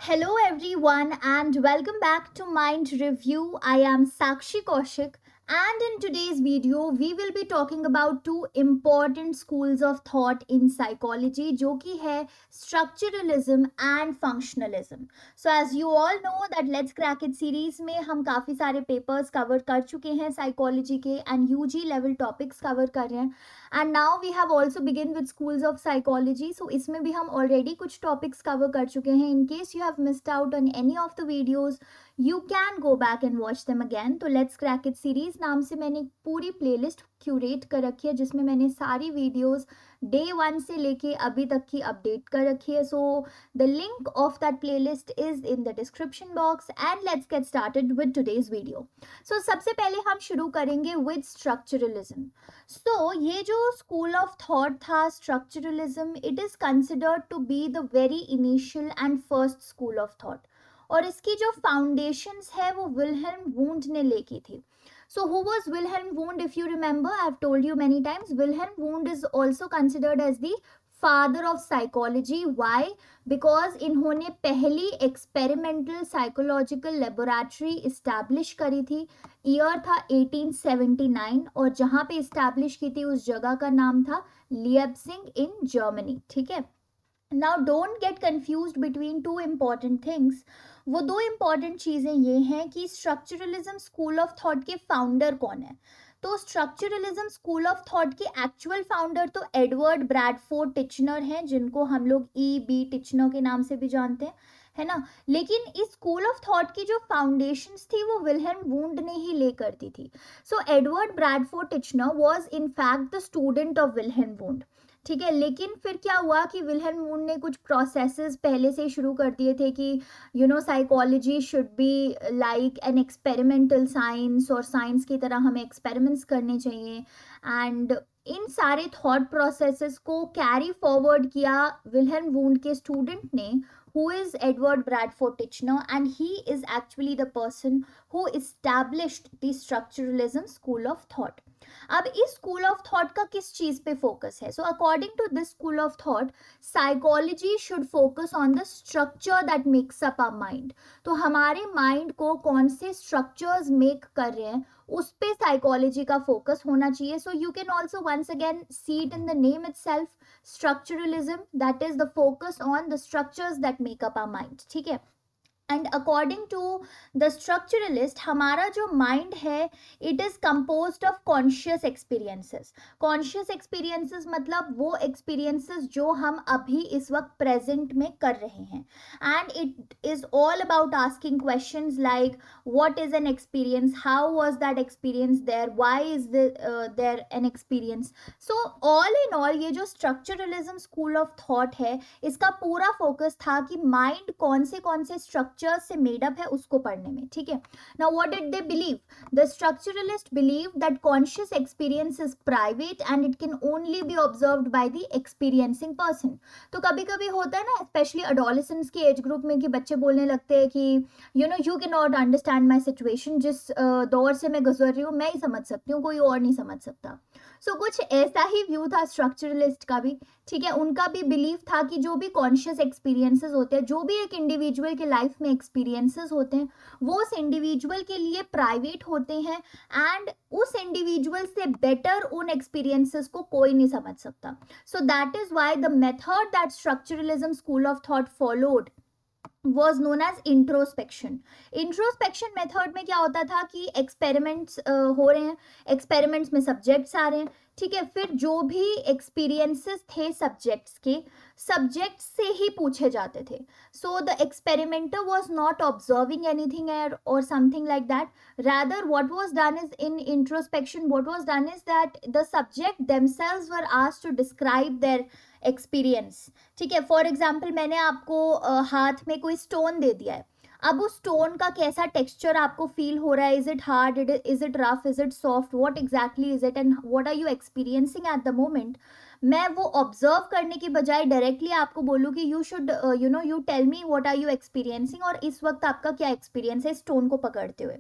Hello, everyone, and welcome back to Mind Review. I am Sakshi Kaushik, and in today's video, we will be talking about two important schools of thought in psychology, जो कि है structuralism and functionalism. So, as you all know, that Let's Crack It series में हम काफ़ी सारे papers cover कर चुके हैं psychology के and UG level topics cover कर रहे हैं. And now we have also begin with schools of psychology. So इसमें भी हम ऑलरेडी कुछ टॉपिक्स कवर कर चुके हैं. In case you have missed out on any of the videos you can go back and watch them again. तो let's crack it series नाम से मैंने एक पूरी प्लेलिस्ट क्यूरेट कर रखी है जिसमें मैंने सारी वीडियोज डे 1 से लेके अभी तक की अपडेट कर रखी है. So the link of that playlist is in the description box and let's get started with today's video. So सबसे पहले हम शुरू करेंगे विद स्ट्रक्चरलिज्म. सो ये जो स्कूल ऑफ थॉट था structuralism, it is considered to be the very initial and first school of thought. और इसकी जो फाउंडेशंस है वो विल्हेल्म वुंड ने लेकी थी. So who was Wilhelm Wundt? If you remember, I have told you many times, Wilhelm Wundt is also considered as the father of psychology. Why? Because इन्होंने पहली experimental psychological laboratory establish करी थी. Year था 1879 और जहाँ पे establish की थी उस जगह का नाम था लिएप्जिग इन जर्मनी. ठीक है. Now don't get confused between two important things. वो दो इम्पॉर्टेंट चीज़ें ये हैं कि स्ट्रक्चरलिज्म स्कूल ऑफ थॉट के फाउंडर कौन है. तो स्ट्रक्चरलिज्म स्कूल ऑफ थॉट के एक्चुअल फाउंडर तो एडवर्ड ब्रैडफोर्ड टिचनर हैं, जिनको हम लोग E.B. टिचनर के नाम से भी जानते हैं, है ना. लेकिन इस स्कूल ऑफ थॉट की जो फाउंडेशंस थी वो विल्हेल्म वुंड ने ही ले करती थी. सो Edward Bradford Titchener was in fact the student of Wilhelm wound. ठीक है. लेकिन फिर क्या हुआ कि विल्हेल्म वुंड ने कुछ प्रोसेसेस पहले से शुरू कर दिए थे कि psychology should be like an experimental science, और साइंस की तरह हमें एक्सपेरिमेंट्स करने चाहिए. एंड इन सारे थॉट प्रोसेसेस को कैरी फॉरवर्ड किया विल्हेल्म वुंड के स्टूडेंट ने, who is Edward Bradford Titchener, and he is actually the person who established the structuralism school of thought. अब इस स्कूल ऑफ थॉट का किस चीज पे फोकस है? So according to this school of thought, psychology should focus on the structure that makes up our mind. तो हमारे mind को कौन से स्ट्रक्चर्स मेक कर रहे हैं उस पे साइकोलॉजी का फोकस होना चाहिए. So you can also once again see it in the name itself, structuralism, that is the focus on the structures that make up our mind. ठीक है. And according to the structuralist, हमारा जो mind है it is composed of conscious experiences. Conscious experiences मतलब वो experiences जो हम अभी इस वक्त प्रेजेंट में कर रहे हैं. And it is all about asking questions like what is an experience, how was that experience there, why is there an experience. So all in all ये जो स्ट्रक्चरलिज्म स्कूल ऑफ थॉट है इसका पूरा focus था कि mind कौन से structure से मेड अप है उसको पढ़ने में. ठीक है. Now what did they believe? The structuralist believe that conscious experience is private and it can only B observed by the experiencing person. तो कभी कभी होता है ना, स्पेशली एडोलेसेंस के एज ग्रुप में, कि बच्चे बोलने लगते हैं कि you can not understand my situation. जिस दौर से मैं गुजर रही हूँ मैं ही समझ सकती हूँ, कोई और नहीं समझ सकता. सो कुछ ऐसा ही व्यू था स्ट्रक्चरलिस्ट का भी. ठीक है. उनका भी बिलीव था कि जो भी कॉन्शियस एक्सपीरियंसेस होते हैं, जो भी एक इंडिविजुअल के लाइफ में एक्सपीरियंसेस होते हैं, वो उस इंडिविजुअल के लिए प्राइवेट होते हैं एंड उस इंडिविजुअल से बेटर उन एक्सपीरियंसेस को कोई नहीं समझ सकता. So that is why the method that structuralism school of thought followed was known as introspection. Introspection method में क्या होता था कि एक्सपेरिमेंट्स हो रहे हैं, एक्सपेरिमेंट्स में सब्जेक्ट्स आ रहे हैं. ठीक है. फिर जो भी एक्सपीरियंसेस थे सब्जेक्ट्स के, सब्जेक्ट से ही पूछे जाते थे. So the experimenter was not observing anything और something like that. rather what was done is, in introspection what was done is that the subject themselves were asked to describe their experience. ठीक है. For example मैंने आपको हाथ में कोई stone दे दिया है. अब उस स्टोन का कैसा टेक्सचर आपको फील हो रहा है, is it hard, is it rough, is it soft, what exactly is it and what are you experiencing at the moment. मैं वो ऑब्जर्व करने की बजाय डायरेक्टली आपको बोलूँ कि you should you tell me what are you experiencing, और इस वक्त आपका क्या एक्सपीरियंस है स्टोन को पकड़ते हुए.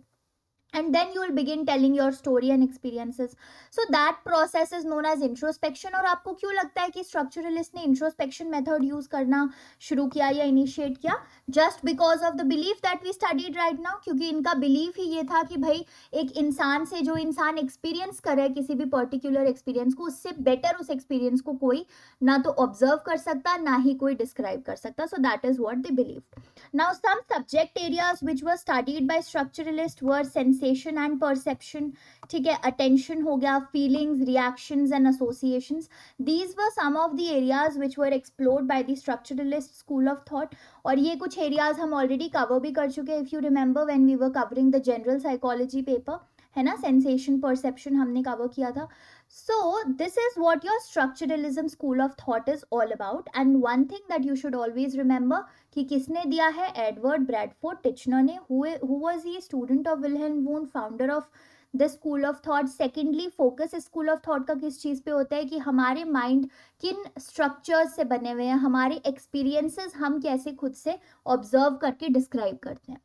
and then you will begin telling your story and experiences. So that process is known as introspection. और आपको क्यों लगता है कि structuralist ने introspection method use करना शुरू किया या initiate किया? Just because of the belief that we studied right now, क्योंकि इनका belief ही ये था कि भाई एक इंसान से जो इंसान experience करे किसी भी particular experience को, उससे better उस experience को कोई ना तो observe कर सकता ना ही कोई describe कर सकता. So that is what they believed. Now, some subject areas which were studied by structuralists were sensation and perception, ठीक है, attention हो गया, feelings, reactions and associations. These were some of the areas which were explored by the structuralist school of thought. और ये कुछ areas हम already cover भी कर चुके हैं, if you remember when we were covering the general psychology paper, है ना, सेंसेशन परसेप्शन हमने कवर किया था. So this is what your structuralism school of thought is all about. And one thing that you should always remember कि किसने दिया है, Edward Bradford Titchener ने. who was he? Student of Wilhelm wound, founder of the school of thought. Secondly, focus school of thought का किस चीज़ पे होता है कि हमारे माइंड किन स्ट्रक्चर्स से बने हुए हैं, हमारे एक्सपीरियंसेस हम कैसे खुद से ऑब्जर्व करके डिस्क्राइब करते हैं.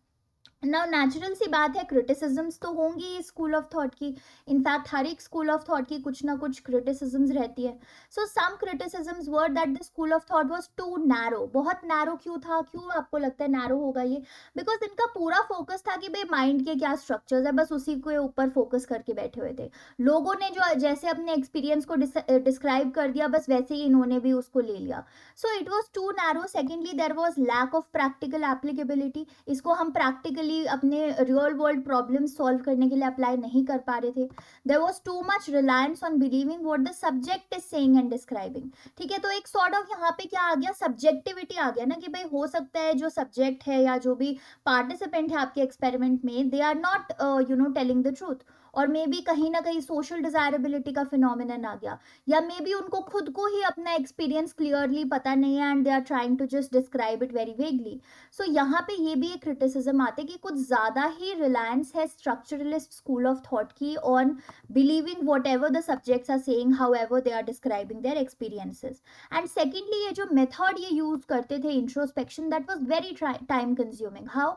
नाउ नेचुरल सी बात है, क्रिटिसिजम्स तो होंगी स्कूल ऑफ थॉट की. इनफैक्ट हर एक स्कूल ऑफ थॉट की कुछ ना कुछ क्रिटिसिजम्स रहती है. So some criticisms were that the school of thought was too narrow. बहुत नैरो क्यों था, क्यों आपको लगता है नैरो होगा ये? बिकॉज इनका पूरा फोकस था कि भाई माइंड के क्या स्ट्रक्चर्स है, बस उसी के ऊपर फोकस करके बैठे हुए थे. लोगों ने जो जैसे अपने एक्सपीरियंस को डिस्क्राइब कर दिया, बस वैसे ही इन्होंने भी उसको ले लिया. So it was too narrow. Secondly, there was lack of practical applicability. इसको हम प्रैक्टिकली अपने रियल वर्ल्ड प्रॉब्लम सॉल्व करने के लिए अप्लाई नहीं कर पा रहे थे. There was too much reliance on believing what the subject is saying and describing. ठीक है, तो एक सॉर्ट ऑफ यहाँ पे क्या आ गया, सब्जेक्टिविटी आ गया ना, कि भाई हो सकता है जो सब्जेक्ट है या जो भी पार्टिसिपेंट है आपके एक्सपेरिमेंट में, they are not telling the truth. और मे बी कहीं ना कहीं सोशल डिजायरेबिलिटी का फिनोमिनन आ गया, या मे बी उनको खुद को ही अपना एक्सपीरियंस क्लियरली पता नहीं है and they are trying to just describe it very vaguely. So यहाँ पे ये भी एक क्रिटिसिज्म आते कि कुछ ज़्यादा ही रिलायंस है स्ट्रक्चरलिस्ट स्कूल ऑफ थॉट की on believing whatever the subjects are saying, however they are describing their experiences. And secondly, ये जो मेथड ये यूज करते थे introspection, that was very time consuming. How?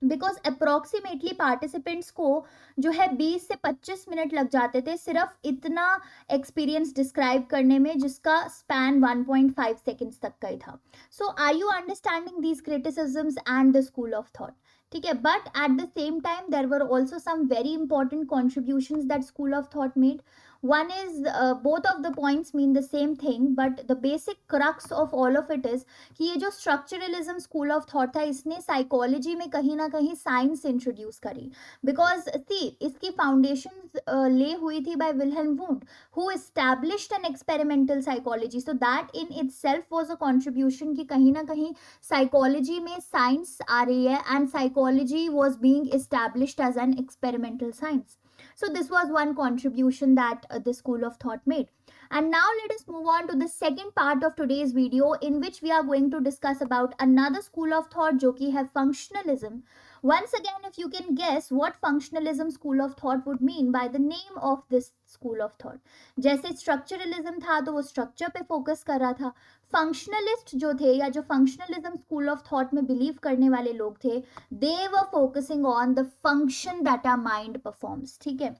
Because approximately participants को जो है 20 से 25 मिनट लग जाते थे सिर्फ इतना एक्सपीरियंस डिस्क्राइब करने में, जिसका स्पैन 1.5 सेकेंड्स तक का ही था. So are you understanding these criticisms and the school of thought? ठीक है, but at the same time there were also some very important contributions that school of thought made. One is both of the points mean the same thing, but the basic crux of all of it is कि ये जो structuralism school of thought था, इसने psychology में कहीं ना कहीं science introduce करी. बिकॉज सी, इसकी फाउंडेशन ले हुई थी by Wilhelm Wundt, who established an experimental psychology. So that in itself was a contribution कि कहीं ना कहीं साइकोलॉजी में साइंस आ रही है and psychology was being established as an experimental science. So this was one contribution that the school of thought made. And now let us move on to the second part of today's video, in which we are going to discuss about another school of thought जो कि है functionalism. Once again, if you can guess what functionalism school of thought would mean by the name of this school of thought. जैसे structuralism था तो वो structure पे focus कर रहा था. फंक्शनलिस्ट जो थे या जो फंक्शनलिज्म स्कूल ऑफ थॉट में बिलीव करने वाले लोग थे, they were focusing on the function that our mind performs. ठीक है,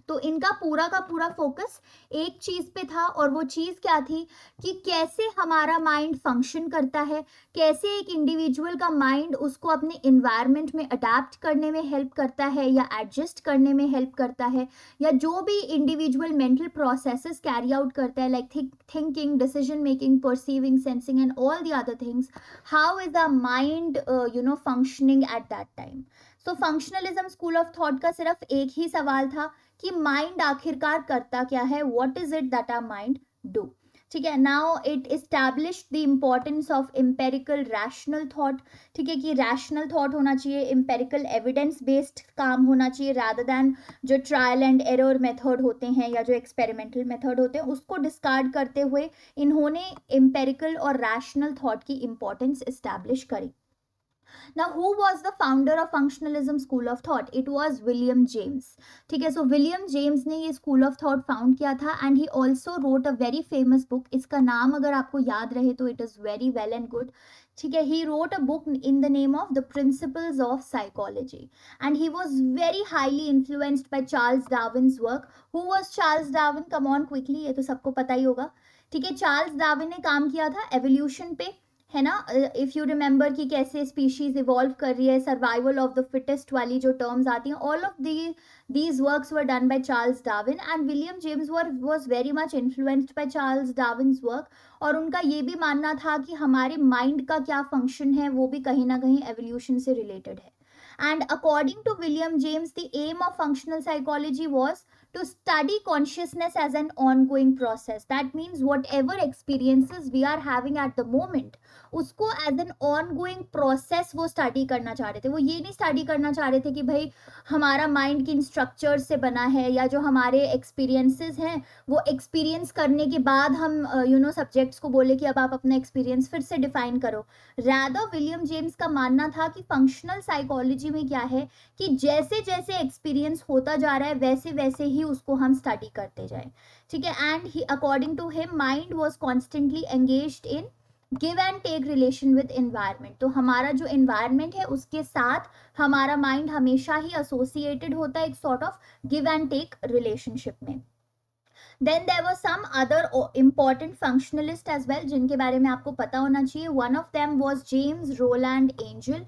तो इनका पूरा का पूरा फोकस एक चीज पे था, और वो चीज क्या थी कि कैसे हमारा माइंड फंक्शन करता है, कैसे एक इंडिविजुअल का माइंड उसको अपने इन्वायरमेंट में अडेप्ट करने में हेल्प करता है या एडजस्ट करने में हेल्प करता है, या जो भी individual mental processes carry out करता है, like thinking, decision making, perceiving, sensing and all the other things, how is the mind functioning at that time. So functionalism school of thought का सिर्फ एक ही सवाल था कि माइंड आखिरकार करता क्या है, what is it that our mind do. ठीक है, now it established the importance of empirical rational thought. ठीक है, कि रैशनल थॉट होना चाहिए, एम्पेरिकल एविडेंस बेस्ड काम होना चाहिए, रादर दैन जो ट्रायल एंड एरर मेथड होते हैं या जो एक्सपेरिमेंटल मेथड होते हैं उसको डिस्कार्ड करते हुए इन्होंने एम्पेरिकल और रैशनल थॉट की इंपॉर्टेंस एस्टैब्लिश करी. Now, who was the founder of functionalism school of thought? It was William James. ठीक है, so William James ने ये school of thought found किया था, and he also wrote a very famous book. इसका नाम अगर आपको याद रहे तो it is very well and good. ठीक है, he wrote a book in the name of The Principles of Psychology, and he was very highly influenced by Charles Darwin's work. Who was Charles Darwin? Come on quickly, ये तो सबको पता ही होगा. ठीक है, Charles Darwin ने काम किया था एवोल्यूशन पे, है ना. इफ यू रिमेंबर कि कैसे स्पीशीज इवॉल्व कर रही है, सर्वाइवल ऑफ द फिटेस्ट वाली जो टर्म्स आती हैं, all of these works were done by Charles Darwin, and William James was very much influenced by Charles Darwin's work. और उनका ये भी मानना था कि हमारे माइंड का क्या फंक्शन है वो भी कहीं ना कहीं एवोल्यूशन से रिलेटेड है. And according to William James, the aim of functional psychology was to study consciousness as an ongoing process. That means whatever experiences we are having at the moment, उसको as an ongoing process वो study करना चाह रहे थे. वो ये नहीं study करना चाह रहे थे कि भाई हमारा mind किन structures से बना है, या जो हमारे experiences हैं वो experience करने के बाद हम subjects को बोले कि अब आप अपना experience फिर से define करो. Rather, William James का मानना था कि functional psychology में क्या है कि जैसे जैसे एक्सपीरियंस होता जा रहा है वैसे वैसे ही उसको हम स्टडी करते जाएं. ठीक है, and he according to him mind was constantly engaged in give and take relation with environment. तो हमारा जो एनवायरनमेंट है उसके साथ हमारा माइंड हमेशा ही एसोसिएटेड होता है एक sort of give and take relationship में. Then there were some other important functionalists as well जिनके बारे में आपको पता होना चाहिए. One of them was James Roland Angel.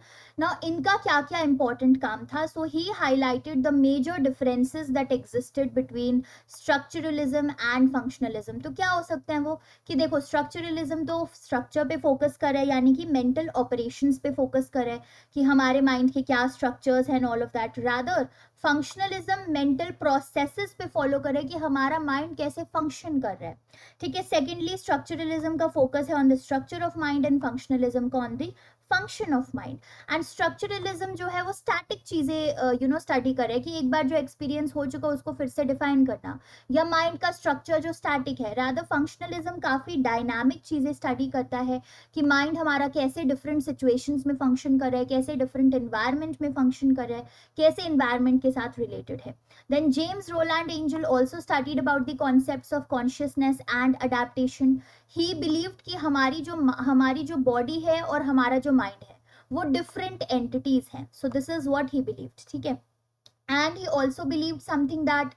Now इनका क्या क्या important काम था? So he highlighted the major differences that existed between structuralism and functionalism. तो क्या हो सकते हैं वो कि देखो structuralism तो structure पे focus कर रहा है, यानी कि mental operations पे focus कर रहा है कि हमारे mind के क्या structures हैं and all of that. Rather functionalism mental processes पे फॉलो करे कि हमारा माइंड कैसे फंक्शन कर रहा है. ठीक है, सेकेंडली स्ट्रक्चरलिज्म का फोकस है on the structure of mind and functionalism का on the function of mind. And structuralism जो है वो स्टैटिक चीजें स्टडी करे कि एक बार जो एक्सपीरियंस हो चुका उसको फिर से डिफाइन करना, या माइंड का स्ट्रक्चर जो स्टैटिक है. रादर फंक्शनलिज्म काफी डायनामिक चीजें स्टडी करता है कि माइंड हमारा कैसे डिफरेंट सिचुएशंस में फंक्शन कर रहा है, कैसे डिफरेंट एनवायरनमेंट में फंक्शन कर रहा है, कैसे एनवायरनमेंट के साथ रिलेटेड है. Then James Rowland Angell also studied about the concepts of consciousness and adaptation. He believed कि हमारी जो बॉडी है और हमारा जो माइंड है वो डिफरेंट एंटिटीज हैं. सो this is what he believed. ठीक है, and he also believed something that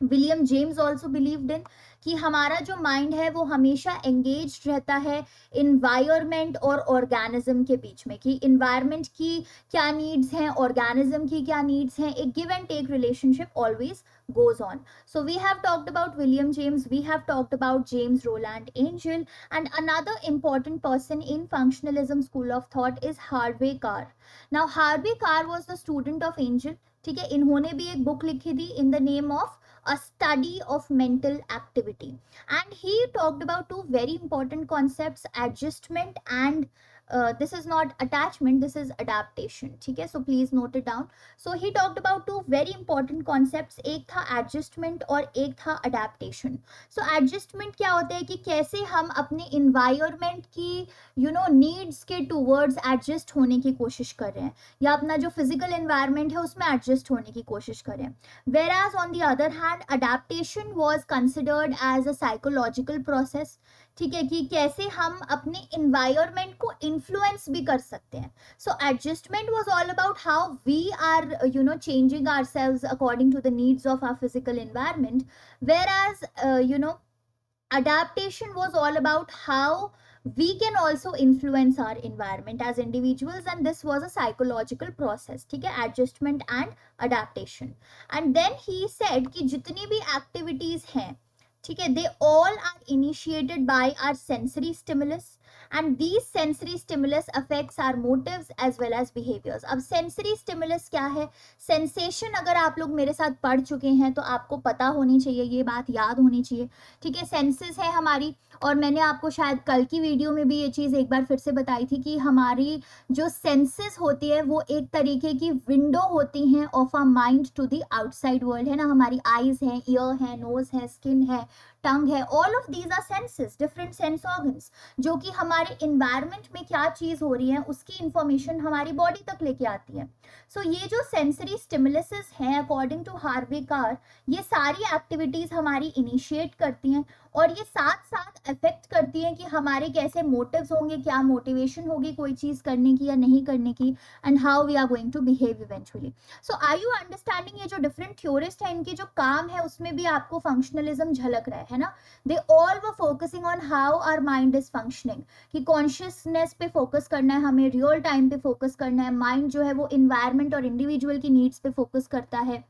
William James also believed in कि हमारा जो माइंड है वो हमेशा एंगेज रहता है इन्वायरमेंट और ऑर्गेनिज्म के बीच में, कि इन्वायरमेंट की क्या नीड्स हैं, ऑर्गेनिज्म की क्या नीड्स हैं. एक give and take relationship always goes on. So we have talked about William James, we have talked about James Roland Angel, and another important person in functionalism school of thought is Harvey Carr. Now Harvey Carr was the student of Angel. ठीक है, इन्होंने भी एक book लिखी थी in the name of A Study of Mental Activity, and he talked about two very important concepts, adjustment and this is not attachment, this is adaptation. ठीक है, so please note it down. So he talked about two very important concepts, एक था adjustment और एक था adaptation. So adjustment क्या होता है कि कैसे हम अपने environment की needs के towards adjust होने की कोशिश कर रहे हैं, या अपना जो physical environment है उसमें adjust होने की कोशिश कर रहे हैं. Whereas on the other hand adaptation was considered as a psychological process. ठीक है, कि कैसे हम अपने environment को influence भी कर सकते हैं. So adjustment was all about how we are changing ourselves according to the needs of our physical environment, whereas adaptation was all about how we can also influence our environment as individuals, and this was a psychological process. ठीक है, adjustment and adaptation. And then he said कि जितनी भी activities हैं, ठीक है, they all are initiated by our sensory stimulus, and these sensory stimulus affects our motives as well as behaviors. अब sensory stimulus क्या है? Sensation अगर आप लोग मेरे साथ पढ़ चुके हैं तो आपको पता होनी चाहिए, ये बात याद होनी चाहिए. ठीक है, senses है हमारी, और मैंने आपको शायद कल की वीडियो में भी ये चीज़ एक बार फिर से बताई थी कि हमारी जो सेंसेस होती है वो एक तरीके की विंडो होती हैं of our mind to the outside world, है ना. हमारी आईज हैं, ईयर है, नोज है, स्किन है, टंग है, all of these are senses, different sense organs, जो कि हमारे इन्वायरमेंट में क्या चीज हो रही है उसकी इंफॉर्मेशन हमारी बॉडी तक लेके आती है. सो ये जो सेंसरी स्टिमुलसेस हैं अकॉर्डिंग टू हार्वे कार, ये सारी एक्टिविटीज हमारी इनिशिएट करती हैं और ये साथ साथ अफेक्ट करती हैं कि हमारे कैसे मोटिव्स होंगे, क्या मोटिवेशन होगी कोई चीज करने की या नहीं करने की, and how we are going to behave eventually. So are you understanding? ये जो डिफरेंट थ्योरिस्ट है इनके जो काम है उसमें भी आपको फंक्शनलिज्म झलक रहा है ना. They all were focusing on how our mind is functioning, कि कॉन्शियसनेस पे फोकस करना है, हमें रियल टाइम पे फोकस करना है. माइंड जो है वो इन्वायरमेंट और इंडिविजुअल की नीड्स पे फोकस करता है.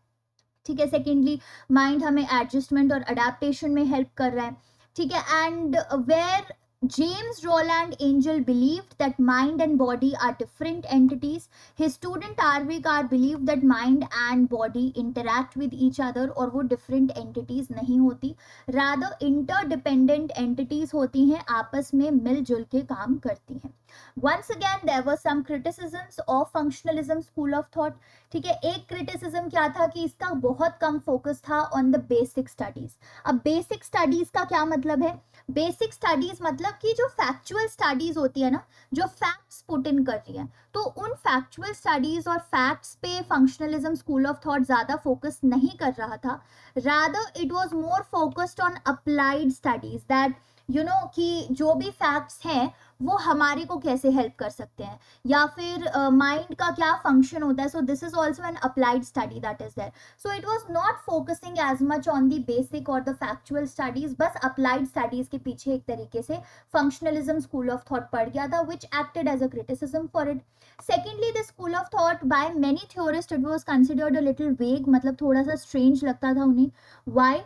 ठीक है. सेकेंडली, माइंड हमें एडजस्टमेंट और अडेप्टेशन में हेल्प कर रहा है. ठीक है. And where James Roland Angel believed that mind and body are different entities. His student Harvey Carr believed that mind and body interact with each other और वो different entities नहीं होती, rather interdependent entities होती हैं, आपस में मिलजुल के काम करती हैं. Once again there were some criticisms of functionalism school of thought. ठीक है. एक क्रिटिसिज्म क्या था कि इसका बहुत कम फोकस था ऑन द बेसिक स्टडीज. अब बेसिक स्टडीज का क्या मतलब है? बेसिक स्टडीज मतलब कि जो फैक्चुअल स्टडीज होती है ना, जो फैक्ट्स पुट इन कर रही है, तो उन फैक्चुअल स्टडीज और फैक्ट्स पे फंक्शनलिज्म स्कूल ऑफ थॉट ज्यादा फोकस नहीं कर रहा था. Rather it was more focused on applied studies, that you know कि जो भी फैक्ट्स हैं वो हमारे को कैसे हेल्प कर सकते हैं, या फिर माइंड का क्या फंक्शन होता है. So this is also an applied study that is there. So it was not focusing as much on the basic और द फैक्चुअल स्टडीज. बस अप्लाइड स्टडीज के पीछे एक तरीके से फंक्शनलिज्म स्कूल ऑफ थॉट पड़ गया था, which acted as a criticism for it. Secondly, the school of thought by many theorist it was considered a little vague, मतलब थोड़ा सा स्ट्रेंज लगता था उन्हें. वाई?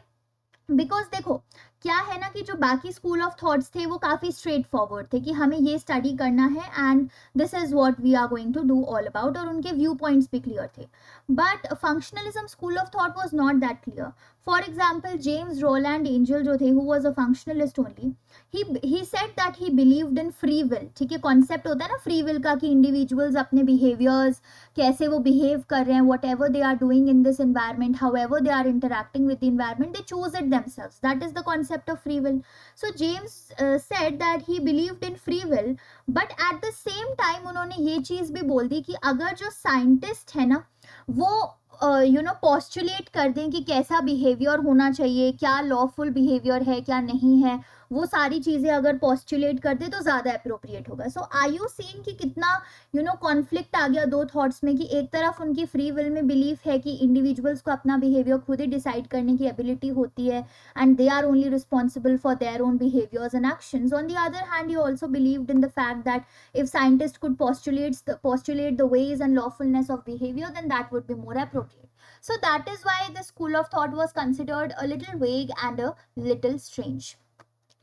बिकॉज देखो क्या है ना कि जो बाकी स्कूल ऑफ थॉट्स थे वो काफी स्ट्रेट फॉरवर्ड थे कि हमें ये स्टडी करना है and this is what we are going to do all about, और उनके व्यू पॉइंट्स भी क्लियर थे. But functionalism school of thought was not that clear. For example, James Rowland Angell जो थे, who was a functionalist only, he said that he believed in free will. ठीक है. Concept होता है ना free will का कि इंडिविजुअल्स अपने बिहेवियर्स कैसे वो बिहेव कर रहे हैं, whatever they are doing in this environment, however they are interacting with the environment, they choose it themselves. That is the concept of free will. So James said that he believed in free will, but at the same time उन्होंने ये चीज भी बोल दी कि अगर जो scientist है ना वो पॉस्टुलेट कर दें कि कैसा बिहेवियर होना चाहिए, क्या लॉफुल बिहेवियर है क्या नहीं है, वो सारी चीजें अगर पॉस्टुलेट कर दे तो ज्यादा अप्रोप्रिएट होगा. सो आर यू सीइंग कि कितना कॉन्फ्लिक्ट आ गया दो थॉट्स में, कि एक तरफ उनकी फ्री विल में बिलीफ है कि इंडिविजुअल्स को अपना बिहेवियर खुद ही डिसाइड करने की एबिलिटी होती है and they are only responsible for their own behaviors and actions. On the other hand, he also believed in the fact that if scientists could postulate the ways and lawfulness of behavior, then that would be more appropriate. So that is why the school of thought was considered a little vague and a little strange.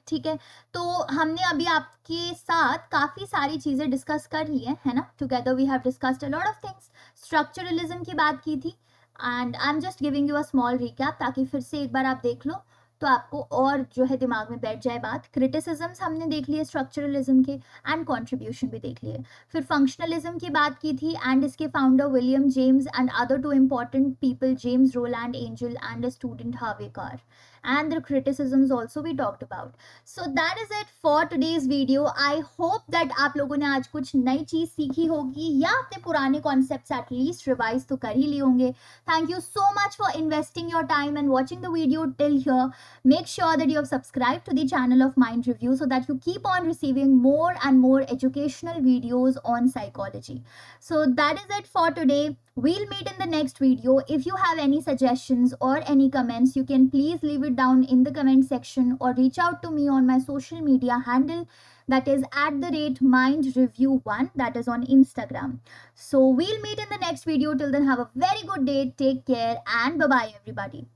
ठीक है. तो हमने अभी आपके साथ काफी सारी चीजें डिस्कस कर ली है ना. Together we have discussed a lot of things. Structuralism की बात की थी and I am just giving you a small recap ताकि फिर से एक बार आप देख लो तो आपको और जो है दिमाग में बैठ जाए बात. क्रिटिसिज्म्स हमने देख लिए स्ट्रक्चरलिज्म के एंड कंट्रीब्यूशन भी देख लिए. फिर फंक्शनलिज्म की बात की थी एंड इसके founder William James and other two important people, James Rowland Angell and a student Harvey Carr, and the criticisms also we talked about. So that is it for today's video. I hope that आप लोगों ने आज कुछ नई चीज सीखी होगी या अपने पुराने concepts at least revise तो कर ही लिए होंगे. Thank you so much for investing your time and watching the video till here. Make sure that you have subscribed to the channel of Mind Review so that you keep on receiving more and more educational videos on psychology. So that is it for today. We'll meet in the next video. If you have any suggestions or any comments, you can please leave it down in the comment section or reach out to me on my social media handle, that is @mindreview1, that is on Instagram. So we'll meet in the next video. Till then, have a very good day. Take care and bye bye everybody.